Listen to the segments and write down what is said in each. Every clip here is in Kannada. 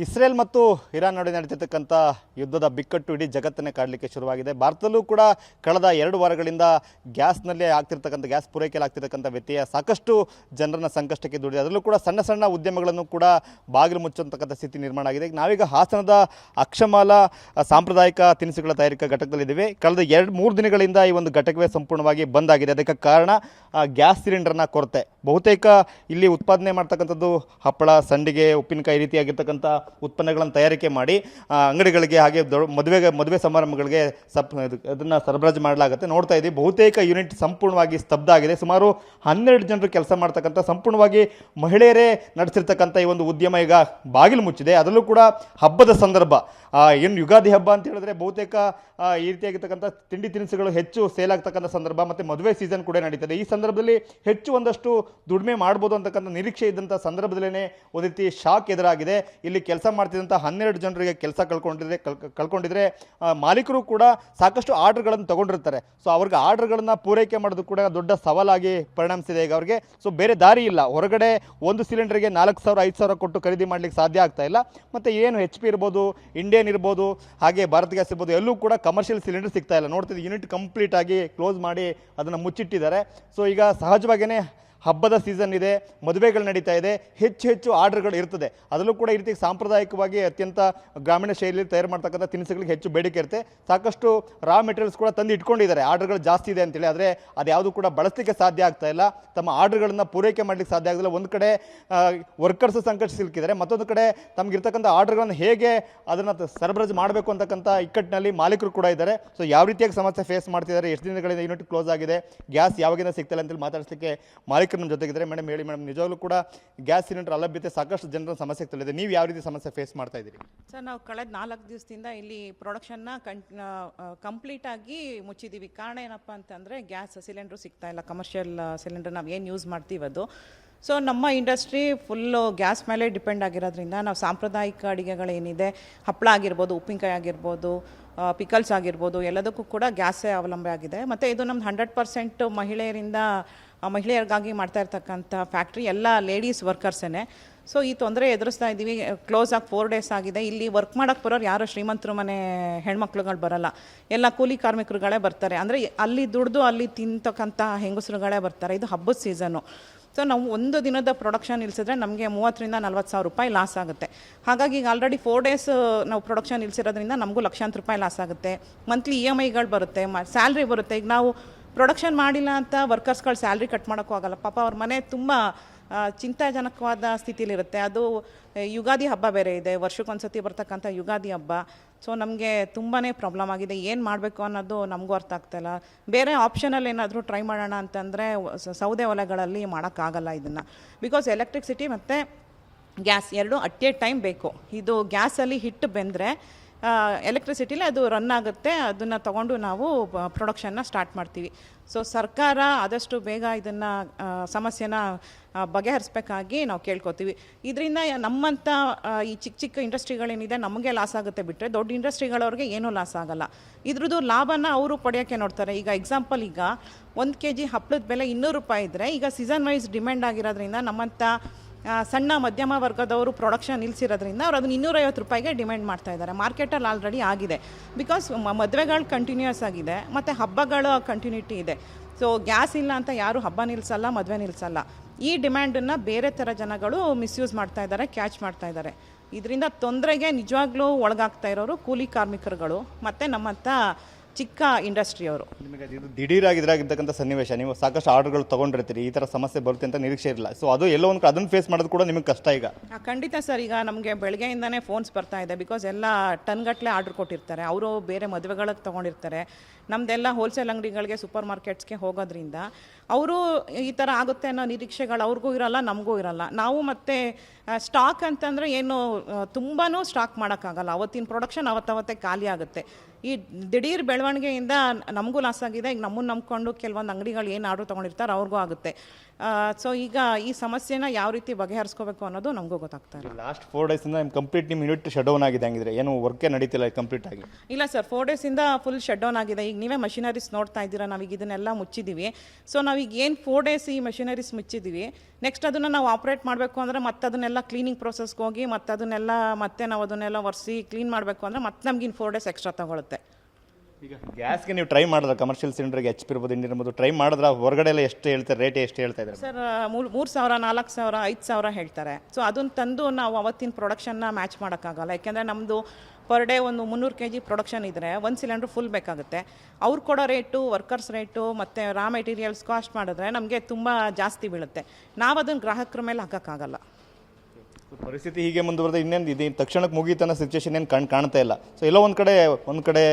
ಇಸ್ರೇಲ್ ಮತ್ತು ಇರಾನ್ ನಡುವೆ ನಡೆದಿರ್ತಕ್ಕಂಥ ಯುದ್ಧದ ಬಿಕ್ಕಟ್ಟು ಇಡೀ ಜಗತ್ತನ್ನೇ ಕಾಡಲಿಕ್ಕೆ ಶುರುವಾಗಿದೆ. ಭಾರತದಲ್ಲೂ ಕೂಡ ಕಳೆದ 2 ವಾರಗಳಿಂದ ಗ್ಯಾಸ್ನಲ್ಲಿ ಆಗ್ತಿರ್ತಕ್ಕಂಥ ಗ್ಯಾಸ್ ಪೂರೈಕೆಯಲ್ಲಿ ಆಗ್ತಿರ್ತಕ್ಕಂಥ ವ್ಯತ್ಯಯ ಸಾಕಷ್ಟು ಜನರನ್ನ ಸಂಕಷ್ಟಕ್ಕೆ ದೂಡಿದೆ. ಅದರಲ್ಲೂ ಕೂಡ ಸಣ್ಣ ಸಣ್ಣ ಉದ್ಯಮಗಳನ್ನು ಕೂಡ ಬಾಗಿಲು ಮುಚ್ಚುವಂತಕ್ಕಂಥ ಸ್ಥಿತಿ ನಿರ್ಮಾಣ ಆಗಿದೆ. ನಾವೀಗ ಹಾಸನದ ಅಕ್ಷಮಾಲ ಸಾಂಪ್ರದಾಯಿಕ ತಿನಿಸುಗಳ ತಯಾರಿಕಾ ಘಟಕದಲ್ಲಿದ್ದೇವೆ. ಕಳೆದ 2-3 ದಿನಗಳಿಂದ ಈ ಒಂದು ಘಟಕವೇ ಸಂಪೂರ್ಣವಾಗಿ ಬಂದ್ ಆಗಿದೆ. ಅದಕ್ಕೆ ಕಾರಣ ಗ್ಯಾಸ್ ಸಿಲಿಂಡರ್ನ ಕೊರತೆ. ಬಹುತೇಕ ಇಲ್ಲಿ ಉತ್ಪಾದನೆ ಮಾಡ್ತಕ್ಕಂಥದ್ದು ಹಪ್ಪಳ, ಸಂಡಿಗೆ, ಉಪ್ಪಿನಕಾಯಿ ರೀತಿಯಾಗಿರ್ತಕ್ಕಂಥ ಉತ್ಪನ್ನಗಳನ್ನು ತಯಾರಿಕೆ ಮಾಡಿ ಅಂಗಡಿಗಳಿಗೆ ಹಾಗೆ ಮದುವೆ ಸಮಾರಂಭಗಳಿಗೆ ಅದನ್ನು ಸರಬರಾಜು ಮಾಡಲಾಗುತ್ತೆ. ನೋಡ್ತಾ ಇದ್ದೀವಿ ಬಹುತೇಕ ಯೂನಿಟ್ ಸಂಪೂರ್ಣವಾಗಿ ಸ್ತಬ್ಧ ಆಗಿದೆ. ಸುಮಾರು 12 ಜನರು ಕೆಲಸ ಮಾಡ್ತಕ್ಕಂಥ ಸಂಪೂರ್ಣವಾಗಿ ಮಹಿಳೆಯರೇ ನಡೆಸಿರ್ತಕ್ಕಂಥ ಈ ಒಂದು ಉದ್ಯಮ ಈಗ ಬಾಗಿಲು ಮುಚ್ಚಿದೆ. ಅದರಲ್ಲೂ ಕೂಡ ಹಬ್ಬದ ಸಂದರ್ಭ, ಏನು ಯುಗಾದಿ ಹಬ್ಬ ಅಂತ ಹೇಳಿದ್ರೆ ಬಹುತೇಕ ಈ ರೀತಿಯಾಗಿರ್ತಕ್ಕಂಥ ತಿಂಡಿ ತಿನಿಸುಗಳು ಹೆಚ್ಚು ಸೇಲ್ ಆಗ್ತಕ್ಕಂಥ ಸಂದರ್ಭ, ಮತ್ತು ಮದುವೆ ಸೀಸನ್ ಕೂಡ ನಡೀತದೆ. ಈ ಸಂದರ್ಭದಲ್ಲಿ ಹೆಚ್ಚು ಒಂದಷ್ಟು ದುಡಿಮೆ ಮಾಡ್ಬೋದು ಅಂತಕ್ಕಂಥ ನಿರೀಕ್ಷೆ ಇದ್ದಂಥ ಸಂದರ್ಭದಲ್ಲೇ ಒಂದು ರೀತಿ ಶಾಕ್ ಎದುರಾಗಿದೆ. ಇಲ್ಲಿ ಕೆಲಸ ಮಾಡ್ತಿದ್ದಂಥ 12 ಜನರಿಗೆ ಕೆಲಸ ಕಳ್ಕೊಂಡಿದ್ರೆ ಮಾಲೀಕರು ಕೂಡ ಸಾಕಷ್ಟು ಆರ್ಡರ್ಗಳನ್ನು ತಗೊಂಡಿರ್ತಾರೆ. ಸೊ ಅವ್ರಿಗೆ ಆರ್ಡರ್ಗಳನ್ನು ಪೂರೈಕೆ ಮಾಡೋದು ಕೂಡ ದೊಡ್ಡ ಸವಾಲಾಗಿ ಪರಿಣಮಿಸಿದೆ ಈಗ ಅವ್ರಿಗೆ. ಸೊ ಬೇರೆ ದಾರಿ ಇಲ್ಲ. ಹೊರಗಡೆ ಒಂದು ಸಿಲಿಂಡರ್ಗೆ 4,000-5,000 ಕೊಟ್ಟು ಖರೀದಿ ಮಾಡ್ಲಿಕ್ಕೆ ಸಾಧ್ಯ ಆಗ್ತಾ ಇಲ್ಲ. ಮತ್ತು ಏನು HP ಇರ್ಬೋದು, ಇಂಡಿಯನ್ ಇರ್ಬೋದು, ಹಾಗೆ ಭಾರತ್ ಗ್ಯಾಸ್ ಇರ್ಬೋದು, ಎಲ್ಲೂ ಕೂಡ ಕಮರ್ಷಿಯಲ್ ಸಿಲಿಂಡರ್ ಸಿಗ್ತಾ ಇಲ್ಲ. ನೋಡ್ತಿದ್ದು ಯೂನಿಟ್ ಕಂಪ್ಲೀಟ್ ಆಗಿ ಕ್ಲೋಸ್ ಮಾಡಿ ಅದನ್ನು ಮುಚ್ಚಿಟ್ಟಿದ್ದಾರೆ. ಸೊ ಈಗ ಸಹಜವಾಗಿಯೇ ಹಬ್ಬದ ಸೀಸನ್ ಇದೆ, ಮದುವೆಗಳು ನಡೀತಾ ಇದೆ, ಹೆಚ್ಚು ಆರ್ಡರ್ಗಳು ಇರ್ತದೆ. ಅದರಲ್ಲೂ ಕೂಡ ಈ ರೀತಿ ಸಾಂಪ್ರದಾಯಿಕವಾಗಿ ಅತ್ಯಂತ ಗ್ರಾಮೀಣ ಶೈಲಿಯಲ್ಲಿ ತಯಾರು ಮಾಡ್ತಕ್ಕಂಥ ತಿನಿಸುಗಳಿಗೆ ಹೆಚ್ಚು ಬೇಡಿಕೆ ಇರುತ್ತೆ. ಸಾಕಷ್ಟು ರಾ ಮೆಟೀರಿಯಲ್ಸ್ ಕೂಡ ತಂದು ಇಟ್ಕೊಂಡಿದ್ದಾರೆ, ಆರ್ಡರ್ಗಳು ಜಾಸ್ತಿ ಇದೆ ಅಂತೇಳಿ. ಆದರೆ ಅದು ಯಾವುದು ಕೂಡ ಬಳಸಲಿಕ್ಕೆ ಸಾಧ್ಯ ಆಗ್ತಾ ಇಲ್ಲ. ತಮ್ಮ ಆರ್ಡರ್ಗಳನ್ನು ಪೂರೈಕೆ ಮಾಡಲಿಕ್ಕೆ ಸಾಧ್ಯ ಆಗಲಿಲ್ಲ. ಒಂದು ಕಡೆ ವರ್ಕರ್ಸ್ ಸಂಕಷ್ಟ ಸಿಲುಕಿದ್ದಾರೆ, ಮತ್ತೊಂದು ಕಡೆ ತಮಗಿರ್ತಕ್ಕಂಥ ಆರ್ಡರ್ಗಳನ್ನು ಹೇಗೆ ಅದನ್ನು ಸರಬರಾಜು ಮಾಡಬೇಕು ಅಂತಕ್ಕಂಥ ಇಕ್ಕಟ್ಟಿನಲ್ಲಿ ಮಾಲೀಕರು ಕೂಡ ಇದ್ದಾರೆ. ಸೊ ಯಾವ ರೀತಿಯಾಗಿ ಸಮಸ್ಯೆ ಫೇಸ್ ಮಾಡ್ತಿದ್ದಾರೆ, ಎಷ್ಟು ದಿನಗಳಿಂದ ಯೂನಿಟ್ ಕ್ಲೋಸ್ ಆಗಿದೆ, ಗ್ಯಾಸ್ ಯಾವಾಗಿಂದ ಸಿಗ್ತಿಲ್ಲ ಅಂತೇಳಿ ಮಾತಾಡಿಸಲಿಕ್ಕೆ ಮಾಲೀಕರು ನಮ್ಮ ಜೊತೆಗಿದ್ದಾರೆ. ಮೇಡಮ್ ಹೇಳಿ ಮೇಡಮ್, ನಿಜವಾಗ್ಲೂ ಕೂಡ ಗ್ಯಾಸ್ ಸಿಲಿಂಡರ್ ಅಲಭ್ಯತೆ ಸಾಕಷ್ಟು ಜನರ ಸಮಸ್ಯೆ ಆಗ್ತಿದೆ. ನೀವು ಯಾವ ರೀತಿ ಸಮಸ್ಯೆ ಫೇಸ್ ಮಾಡ್ತಾ ಇದ್ದೀರಿ? ಸರ್, ನಾವು ಕಳೆದ 4 ದಿವಸದಿಂದ ಇಲ್ಲಿ ಪ್ರೊಡಕ್ಷನ್ನ ಕಂಪ್ಲೀಟ್ ಆಗಿ ಮುಚ್ಚಿದ್ದೀವಿ. ಕಾರಣ ಏನಪ್ಪ ಅಂತಂದರೆ ಗ್ಯಾಸ್ ಸಿಲಿಂಡ್ರು ಸಿಗ್ತಾ ಇಲ್ಲ. ಕಮರ್ಷಿಯಲ್ ಸಿಲಿಂಡರ್ ನಾವು ಏನು ಯೂಸ್ ಮಾಡ್ತೀವಿ ಅದು. ಸೊ ನಮ್ಮ ಇಂಡಸ್ಟ್ರಿ ಫುಲ್ಲು ಗ್ಯಾಸ್ ಮೇಲೆ ಡಿಪೆಂಡ್ ಆಗಿರೋದ್ರಿಂದ ನಾವು ಸಾಂಪ್ರದಾಯಿಕ ಅಡುಗೆಗಳೇನಿದೆ, ಹಪ್ಪಳ ಆಗಿರ್ಬೋದು, ಉಪ್ಪಿನಕಾಯಿ ಆಗಿರ್ಬೋದು, ಪಿಕಲ್ಸ್ ಆಗಿರ್ಬೋದು, ಎಲ್ಲದಕ್ಕೂ ಕೂಡ ಗ್ಯಾಸೇ ಅವಲಂಬನೆ ಆಗಿದೆ. ಮತ್ತು ಇದು ನಮ್ದು 100% ಮಹಿಳೆಯರಿಗಾಗಿ ಮಾಡ್ತಾ ಇರ್ತಕ್ಕಂಥ ಫ್ಯಾಕ್ಟ್ರಿ, ಎಲ್ಲ ಲೇಡೀಸ್ ವರ್ಕರ್ಸೇ. ಸೊ ಈ ತೊಂದರೆ ಎದುರಿಸ್ತಾ ಇದ್ದೀವಿ. ಕ್ಲೋಸ್ ಆಗಿ 4 ಡೇಸ್ ಆಗಿದೆ. ಇಲ್ಲಿ ವರ್ಕ್ ಮಾಡೋಕ್ಕೆ ಬರೋರು ಯಾರೋ ಶ್ರೀಮಂತರು ಮನೆ ಹೆಣ್ಮಕ್ಳುಗಳು ಬರೋಲ್ಲ, ಎಲ್ಲ ಕೂಲಿ ಕಾರ್ಮಿಕರುಗಳೇ ಬರ್ತಾರೆ. ಅಂದರೆ ಅಲ್ಲಿ ದುಡ್ದು ಅಲ್ಲಿ ತಿಂತಕ್ಕಂಥ ಹೆಂಗಸರುಗಳೇ ಬರ್ತಾರೆ. ಇದು ಹಬ್ಬದ ಸೀಸನ್ನು. ಸೊ ನಾವು ಒಂದು ದಿನದ ಪ್ರೊಡಕ್ಷನ್ ನಿಲ್ಲಿಸಿದ್ರೆ ನಮಗೆ 30,000-40,000 ರೂಪಾಯಿ ಲಾಸ್ ಆಗುತ್ತೆ. ಹಾಗಾಗಿ ಈಗ ಆಲ್ರೆಡಿ 4 ಡೇಸ್ ನಾವು ಪ್ರೊಡಕ್ಷನ್ ನಿಲ್ಲಿಸಿರೋದ್ರಿಂದ ನಮಗೂ ಲಕ್ಷಾಂತರ ರೂಪಾಯಿ ಲಾಸ್ ಆಗುತ್ತೆ. ಮಂತ್ಲಿ EMIಗಳು ಬರುತ್ತೆ, ಸ್ಯಾಲ್ರಿ ಬರುತ್ತೆ. ಈಗ ನಾವು ಪ್ರೊಡಕ್ಷನ್ ಮಾಡಿಲ್ಲ ಅಂತ ವರ್ಕರ್ಸ್ಗಳು ಸ್ಯಾಲ್ರಿ ಕಟ್ ಮಾಡೋಕ್ಕೂ ಆಗಲ್ಲ. ಪಾಪ ಅವ್ರ ಮನೆ ತುಂಬ ಚಿಂತಾಜನಕವಾದ ಸ್ಥಿತಿಲಿರುತ್ತೆ. ಅದು ಯುಗಾದಿ ಹಬ್ಬ ಬೇರೆ ಇದೆ, ವರ್ಷಕ್ಕೊಂದ್ಸತಿ ಬರ್ತಕ್ಕಂಥ ಯುಗಾದಿ ಹಬ್ಬ. ಸೊ ನಮಗೆ ತುಂಬಾ ಪ್ರಾಬ್ಲಮ್ ಆಗಿದೆ. ಏನು ಮಾಡಬೇಕು ಅನ್ನೋದು ನಮಗೂ ಅರ್ಥ ಆಗ್ತಾಯಿಲ್ಲ. ಬೇರೆ ಆಪ್ಷನಲ್ಲಿ ಏನಾದರೂ ಟ್ರೈ ಮಾಡೋಣ ಅಂತಂದರೆ ಸೌದೆ ಒಲೆಗಳಲ್ಲಿ ಮಾಡೋಕ್ಕಾಗಲ್ಲ ಇದನ್ನು. ಬಿಕಾಸ್ ಎಲೆಕ್ಟ್ರಿಸಿಟಿ ಮತ್ತು ಗ್ಯಾಸ್ ಎರಡೂ ಅಟ್ ಎ ಟೈಮ್ ಬೇಕು. ಇದು ಗ್ಯಾಸಲ್ಲಿ ಹಿಟ್ಟು ಬೆಂದರೆ ಎಲೆಕ್ಟ್ರಿಸಿಟಿಲಿ ಅದು ರನ್ ಆಗುತ್ತೆ. ಅದನ್ನು ತೊಗೊಂಡು ನಾವು ಪ್ರೊಡಕ್ಷನ್ನ ಸ್ಟಾರ್ಟ್ ಮಾಡ್ತೀವಿ. ಸೊ ಸರ್ಕಾರ ಆದಷ್ಟು ಬೇಗ ಇದನ್ನು ಸಮಸ್ಯೆನ ಬಗೆಹರಿಸ್ಬೇಕಾಗಿ ನಾವು ಕೇಳ್ಕೊತೀವಿ. ಇದರಿಂದ ನಮ್ಮಂಥ ಈ ಚಿಕ್ಕ ಇಂಡಸ್ಟ್ರಿಗಳೇನಿದೆ ನಮಗೆ ಲಾಸ್ ಆಗುತ್ತೆ ಬಿಟ್ಟರೆ ದೊಡ್ಡ ಇಂಡಸ್ಟ್ರಿಗಳವ್ರಿಗೆ ಏನೂ ಲಾಸ್ ಆಗೋಲ್ಲ. ಇದ್ರದ್ದು ಲಾಭನ ಅವರು ಪಡೆಯೋಕ್ಕೆ ನೋಡ್ತಾರೆ. ಈಗ ಎಕ್ಸಾಂಪಲ್, ಈಗ 1 kg ಹಪ್ಪಳದ ಬೆಲೆ 200 ರೂಪಾಯಿ ಇದ್ದರೆ ಈಗ ಸೀಸನ್ ವೈಸ್ ಡಿಮ್ಯಾಂಡ್ ಆಗಿರೋದ್ರಿಂದ ನಮ್ಮಂಥ ಸಣ್ಣ ಮಧ್ಯಮ ವರ್ಗದವರು ಪ್ರೊಡಕ್ಷನ್ ನಿಲ್ಲಿಸಿರೋದ್ರಿಂದ ಅವ್ರು ಅದನ್ನು 250 ರೂಪಾಯಿಗೆ ಡಿಮ್ಯಾಂಡ್ ಮಾಡ್ತಾ ಇದ್ದಾರೆ. ಮಾರ್ಕೆಟಲ್ಲಿ ಆಲ್ರೆಡಿ ಆಗಿದೆ. ಬಿಕಾಸ್ ಮದುವೆಗಳು ಕಂಟಿನ್ಯೂಯಸ್ ಆಗಿದೆ ಮತ್ತು ಹಬ್ಬಗಳ ಕಂಟಿನ್ಯೂಟಿ ಇದೆ. ಸೊ ಗ್ಯಾಸ್ ಇಲ್ಲ ಅಂತ ಯಾರು ಹಬ್ಬ ನಿಲ್ಲಿಸಲ್ಲ, ಮದುವೆ ನಿಲ್ಲಿಸಲ್ಲ. ಈ ಡಿಮ್ಯಾಂಡನ್ನು ಬೇರೆ ಥರ ಜನಗಳು ಮಿಸ್ಯೂಸ್ ಮಾಡ್ತಾ ಇದ್ದಾರೆ, ಕ್ಯಾಚ್ ಮಾಡ್ತಾ ಇದ್ದಾರೆ. ಇದರಿಂದ ತೊಂದರೆಗೆ ನಿಜವಾಗ್ಲೂ ಒಳಗಾಗ್ತಾ ಇರೋರು ಕೂಲಿ ಕಾರ್ಮಿಕರುಗಳು ಮತ್ತು ನಮ್ಮಂಥ ಚಿಕ್ಕ ಇಂಡಸ್ಟ್ರಿಯವರು. ನಿಮಗೆ ಇದು ದಿಢೀರಾಗಿದ್ರಾಗಿರ್ತಕ್ಕಂಥ ಸನ್ನಿವೇಶ, ನೀವು ಸಾಕಷ್ಟು ಆರ್ಡರ್ಗಳು ತೊಗೊಂಡಿರ್ತೀರಿ, ಈ ಥರ ಸಮಸ್ಯೆ ಬರುತ್ತೆ ಅಂತ ನಿರೀಕ್ಷೆ ಇರಲ್ಲ. ಸೊ ಅದು ಎಲ್ಲೋ ಒಂದು ಅದನ್ನು ಫೇಸ್ ಮಾಡೋದು ಕೂಡ ನಿಮಗೆ ಕಷ್ಟ ಈಗ? ಖಂಡಿತ ಸರ್. ಈಗ ನಮಗೆ ಬೆಳಗ್ಗೆಯಿಂದನೇ ಫೋನ್ಸ್ ಬರ್ತಾ ಇದೆ. ಬಿಕಾಸ್ ಎಲ್ಲ ಟನ್ಗಟ್ಟಲೆ ಆರ್ಡರ್ ಕೊಟ್ಟಿರ್ತಾರೆ. ಅವರು ಬೇರೆ ಮದುವೆಗಳಿಗೆ ತೊಗೊಂಡಿರ್ತಾರೆ. ನಮ್ಮದೆಲ್ಲ ಹೋಲ್ಸೇಲ್ ಅಂಗಡಿಗಳಿಗೆ, ಸೂಪರ್ ಮಾರ್ಕೆಟ್ಸ್ಗೆ ಹೋಗೋದ್ರಿಂದ ಅವರು ಈ ಥರ ಆಗುತ್ತೆ ಅನ್ನೋ ನಿರೀಕ್ಷೆಗಳು ಅವ್ರಿಗೂ ಇರೋಲ್ಲ, ನಮಗೂ ಇರೋಲ್ಲ. ನಾವು ಮತ್ತು ಸ್ಟಾಕ್ ಅಂತಂದರೆ ಏನು ತುಂಬಾ ಸ್ಟಾಕ್ ಮಾಡೋಕ್ಕಾಗಲ್ಲ. ಅವತ್ತಿನ ಪ್ರೊಡಕ್ಷನ್ ಅವತ್ತೇ ಖಾಲಿ ಆಗುತ್ತೆ. ಈ ದಿಢೀರ್ ಬೆಳವಣಿಗೆಯಿಂದ ನಮಗೂ ಲಾಸ್ ಆಗಿದೆ. ಈಗ ನಮ್ಮನ್ನು ನಂಬ್ಕೊಂಡು ಕೆಲವೊಂದು ಅಂಗಡಿಗಳು ಏನು ಆರ್ಡ್ರ್ ತೊಗೊಂಡಿರ್ತಾರೆ ಅವ್ರಿಗೂ ಆಗುತ್ತೆ. ಸೊ ಈಗ ಈ ಸಮಸ್ಯೆನ ಯಾವ ರೀತಿ ಬಗೆಹರಿಸ್ಕೋಬೇಕು ಅನ್ನೋದು ನಮಗೂ ಗೊತ್ತಾಗ್ತಾ ಇಲ್ಲ. ಲಾಸ್ಟ್ 4 ಡೇಸಿಂದ ಕಂಪ್ಲೀಟ್ ನಿಮ್ಮ ಯೂನಿಟ್ ಶಟ್ ಡೌನ್ ಆಗಿದೆ ಹಂಗಿದ್ರೆ ಏನು ವರ್ಕೇ ನಡೀತಿಲ್ಲ ಕಂಪ್ಲೀಟ್ ಆಗಿ? ಇಲ್ಲ ಸರ್, 4 ಡೇಸಿಂದ ಫುಲ್ ಶಟ್ ಡೌನ್ ಆಗಿದೆ. ಈಗ ನೀವೇ ಮಷಿನರೀಸ್ ನೋಡ್ತಾ ಇದ್ದೀರಾ, ನಾವೀಗ ಇದನ್ನೆಲ್ಲ ಮುಚ್ಚಿದ್ದೀವಿ. ಸೊ ನಾವೀಗ ಏನು 4 ಡೇಸ್ ಈ ಮಷಿನರೀಸ್ ಮುಚ್ಚಿದ್ದೀವಿ, ನೆಕ್ಸ್ಟ್ ಅದನ್ನು ನಾವು ಆಪ್ರೇಟ್ ಮಾಡಬೇಕು ಅಂದರೆ ಮತ್ತೆ ಅದನ್ನೆಲ್ಲ ಕ್ಲೀನಿಂಗ್ ಪ್ರೊಸೆಸ್ಗೆ ಹೋಗಿ ಮತ್ತೆ ನಾವು ಅದನ್ನೆಲ್ಲ ಒರೆಸಿ ಕ್ಲೀನ್ ಮಾಡಬೇಕು ಅಂದರೆ ಮತ್ತೆ ನಮಗಿನ್ನು 4 ಡೇಸ್ ಎಕ್ಸ್ಟ್ರಾ ತಗೊಳುತ್ತೆ. ಈಗ ಗ್ಯಾಸ್ಗೆ ನೀವು ಟ್ರೈ ಮಾಡಿದ್ರೆ ಕಮರ್ಷಿಯಲ್ ಸಿಲಿಂಡರ್ಗೆ HP ಇರ್ಬೋದು, ಇಂಡಿಯನ್ ಇರ್ಬೋದು, ಟ್ರೈ ಮಾಡಿದ್ರೆ ಹೊರಗಡೆ ಎಲ್ಲ ಎಷ್ಟು ಹೇಳ್ತಾರೆ, ರೇಟ್ ಎಷ್ಟು ಹೇಳ್ತಾ ಇದ್ದಾರೆ ಸರ್? 3,000, 4,000, 5,000 ಹೇಳ್ತಾರೆ. ಸೊ ಅದನ್ನು ತಂದು ನಾವು ಅವತ್ತಿನ ಪ್ರೊಡಕ್ಷನ್ನ ಮ್ಯಾಚ್ ಮಾಡೋಕ್ಕಾಗಲ್ಲ. ಯಾಕೆಂದರೆ ನಮ್ಮದು ಪರ್ ಡೇ ಒಂದು 300 kg ಪ್ರೊಡಕ್ಷನ್ ಇದ್ದರೆ 1 ಸಿಲಿಂಡ್ರ್ ಫುಲ್ ಬೇಕಾಗುತ್ತೆ. ಅವ್ರು ಕೊಡೋ ರೇಟು, ವರ್ಕರ್ಸ್ ರೇಟು ಮತ್ತು ರಾ ಮೆಟೀರಿಯಲ್ಸ್ ಕಾಸ್ಟ್ ಮಾಡಿದ್ರೆ ನಮಗೆ ತುಂಬ ಜಾಸ್ತಿ ಬೀಳುತ್ತೆ. ನಾವು ಅದನ್ನು ಗ್ರಾಹಕರ ಮೇಲೆ ಹಾಕೋಕ್ಕಾಗಲ್ಲ. ಪರಿಸ್ಥಿತಿ ಹೀಗೆ ಮುಂದುವರೆದ ಇನ್ನೇನು ಇದು ತಕ್ಷಣಕ್ಕೆ ಮುಗೀತನ ಸಿಚುವೇಶನ್ ಏನು ಕಾಣ್ತಾ ಇಲ್ಲ. ಸೊ ಎಲ್ಲೋ ಒಂದು ಕಡೆ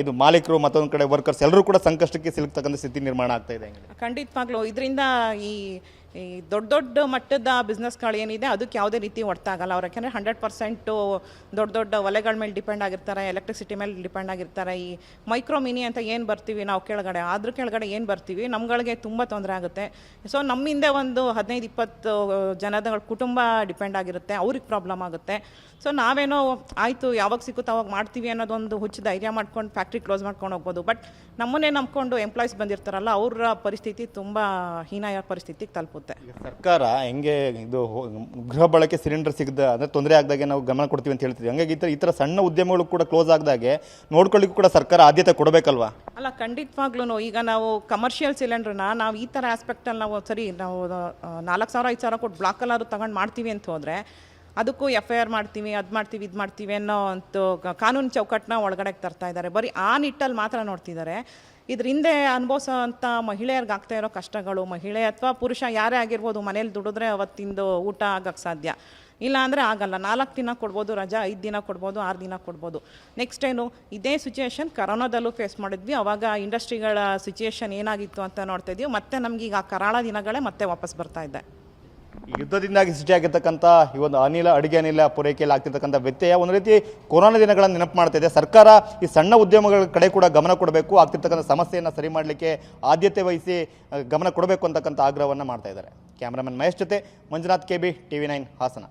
ಇದು ಮಾಲೀಕರು ಮತ್ತೊಂದು ಕಡೆ ವರ್ಕರ್ಸ್ ಎಲ್ಲರೂ ಕೂಡ ಸಂಕಷ್ಟಕ್ಕೆ ಸಿಲುಕ್ತಕ್ಕಂಥ ಸ್ಥಿತಿ ನಿರ್ಮಾಣ ಆಗ್ತಾ ಇದೆ. ಖಂಡಿತವಾಗ್ಲೂ ಇದರಿಂದ ಈ ದೊಡ್ಡ ಮಟ್ಟದ ಬಿಸ್ನೆಸ್ಗಳು ಏನಿದೆ ಅದಕ್ಕೆ ಯಾವುದೇ ರೀತಿ ಹೊಡ್ತಾಗಲ್ಲ. ಅವ್ರು ಯಾಕೆಂದರೆ 100% ದೊಡ್ಡ ಒಲೆಗಳ ಮೇಲೆ ಡಿಪೆಂಡ್ ಆಗಿರ್ತಾರೆ, ಎಲೆಕ್ಟ್ರಿಸಿಟಿ ಮೇಲೆ ಡಿಪೆಂಡ್ ಆಗಿರ್ತಾರೆ. ಈ ಮೈಕ್ರೋ ಮಿನಿ ಅಂತ ಏನು ಬರ್ತೀವಿ ನಾವು ಕೆಳಗಡೆ, ಅದ್ರ ಕೆಳಗಡೆ ಏನು ಬರ್ತೀವಿ, ನಮ್ಗಳಿಗೆ ತುಂಬ ತೊಂದರೆ ಆಗುತ್ತೆ. ಸೊ ನಮ್ಮಿಂದ ಒಂದು 15-20 ಜನದ ಕುಟುಂಬ ಡಿಪೆಂಡ್ ಆಗಿರುತ್ತೆ, ಅವ್ರಿಗೆ ಪ್ರಾಬ್ಲಮ್ ಆಗುತ್ತೆ. ಸೊ ನಾವೇನೋ ಆಯಿತು ಯಾವಾಗ ಸಿಕ್ಕುತ್ತೆ ಅವಾಗ ಮಾಡ್ತೀವಿ ಅನ್ನೋದೊಂದು ಹುಚ್ಚು ಧೈರ್ಯ ಮಾಡ್ಕೊಂಡು ಫ್ಯಾಕ್ಟ್ರಿ ಕ್ಲೋಸ್ ಮಾಡ್ಕೊಂಡು ಹೋಗ್ಬೋದು. ಬಟ್ ನಮ್ಮನ್ನೇ ನಂಬ್ಕೊಂಡು ಎಂಪ್ಲಾಯೀಸ್ ಬಂದಿರ್ತಾರಲ್ಲ, ಅವರ ಪರಿಸ್ಥಿತಿ ತುಂಬ ಹೀನಾಯ ಪರಿಸ್ಥಿತಿಗೆ ತಲುಪುತ್ತೆ. ಸರ್ಕಾರ ಹೆಂಗೆ ಇದು ಗೃಹ ಬಳಕೆ ಸಿಲಿಂಡರ್ ಸಿಗದ ಅಂದರೆ ತೊಂದರೆ ಆಗದಾಗೆ ನಾವು ಗಮನ ಕೊಡ್ತೀವಿ ಅಂತ ಹೇಳ್ತೀವಿ. ಹಂಗಾಗಿ ಈ ಥರ ಸಣ್ಣ ಉದ್ಯಮಗಳು ಕೂಡ ಕ್ಲೋಸ್ ಆಗದಾಗೆ ನೋಡ್ಕೊಳ್ಳಿಕ್ಕೂ ಕೂಡ ಸರ್ಕಾರ ಆದ್ಯತೆ ಕೊಡಬೇಕಲ್ವಾ? ಅಲ್ಲ, ಖಂಡಿತವಾಗ್ಲೂ ಈಗ ನಾವು ಕಮರ್ಷಿಯಲ್ ಸಿಲಿಂಡ್ರನ್ನ ನಾವು ಈ ಥರ ಆಸ್ಪೆಕ್ಟಲ್ಲಿ ನಾವು 4,000, 5,000 ಕೊಟ್ಟು ಬ್ಲಾಕಲ್ಲಾದ್ರು ತಗೊಂಡು ಮಾಡ್ತೀವಿ ಅಂತ ಹೋದರೆ ಅದಕ್ಕೂ FIR ಮಾಡ್ತೀವಿ, ಇದು ಮಾಡ್ತೀವಿ ಅನ್ನೋ ಒಂದು ಕಾನೂನು ಚೌಕಟ್ಟನ್ನ ಒಳಗಡೆ ತರ್ತಾ ಇದ್ದಾರೆ. ಬರೀ ಆ ನಿಟ್ಟಲ್ಲಿ ಮಾತ್ರ ನೋಡ್ತಿದ್ದಾರೆ. ಇದ್ರ ಹಿಂದೆ ಅನುಭವಿಸೋಂಥ ಮಹಿಳೆಯರಿಗೆ ಆಗ್ತಾ ಇರೋ ಕಷ್ಟಗಳು, ಮಹಿಳೆ ಅಥವಾ ಪುರುಷ ಯಾರೇ ಆಗಿರ್ಬೋದು, ಮನೇಲಿ ದುಡಿದ್ರೆ ಅವತ್ತಿಂದು ಊಟ ಆಗಕ್ಕೆ ಸಾಧ್ಯ ಇಲ್ಲ ಅಂದರೆ ಆಗಲ್ಲ. 4 ದಿನ ಕೊಡ್ಬೋದು ರಜಾ, 5 ದಿನ ಕೊಡ್ಬೋದು, 6 ದಿನ ಕೊಡ್ಬೋದು. ನೆಕ್ಸ್ಟ್ ಏನು, ಇದೇ ಸಿಚುಯೇಷನ್ ಕರೋನಾದಲ್ಲೂ ಫೇಸ್ ಮಾಡಿದ್ವಿ. ಅವಾಗ ಇಂಡಸ್ಟ್ರಿಗಳ ಸಿಚುಯೇಷನ್ ಏನಾಗಿತ್ತು ಅಂತ ನೋಡ್ತಾ ಇದ್ದೀವಿ. ಮತ್ತೆ ನಮಗೀಗ ಆ ಕರಾಳ ದಿನಗಳೇ ಮತ್ತೆ ವಾಪಸ್ ಬರ್ತಾ ಇದೆ. ಈ ಯುದ್ಧದಿಂದಾಗಿ ಸೃಷ್ಟಿಯಾಗಿರ್ತಕ್ಕಂಥ ಈ ಒಂದು ಅಡುಗೆ ಅನಿಲ ಪೂರೈಕೆಯಲ್ಲಿ ಆಗ್ತಿರ್ತಕ್ಕಂಥ ವ್ಯತ್ಯಯ ಒಂದು ರೀತಿ ಕೊರೋನಾ ದಿನಗಳನ್ನು ನೆನಪು ಮಾಡ್ತಾ ಇದೆ. ಸರ್ಕಾರ ಈ ಸಣ್ಣ ಉದ್ಯಮಗಳ ಕಡೆ ಕೂಡ ಗಮನ ಕೊಡಬೇಕು, ಆಗ್ತಿರ್ತಕ್ಕಂಥ ಸಮಸ್ಯೆಯನ್ನು ಸರಿ ಮಾಡಲಿಕ್ಕೆ ಆದ್ಯತೆ ವಹಿಸಿ ಗಮನ ಕೊಡಬೇಕು ಅಂತಕ್ಕಂಥ ಆಗ್ರಹವನ್ನು ಮಾಡ್ತಾ ಇದ್ದಾರೆ. ಕ್ಯಾಮ್ರಾಮನ್ ಮಹೇಶ್ ಜೊತೆ ಮಂಜುನಾಥ್, KB, TV9 ಹಾಸನ.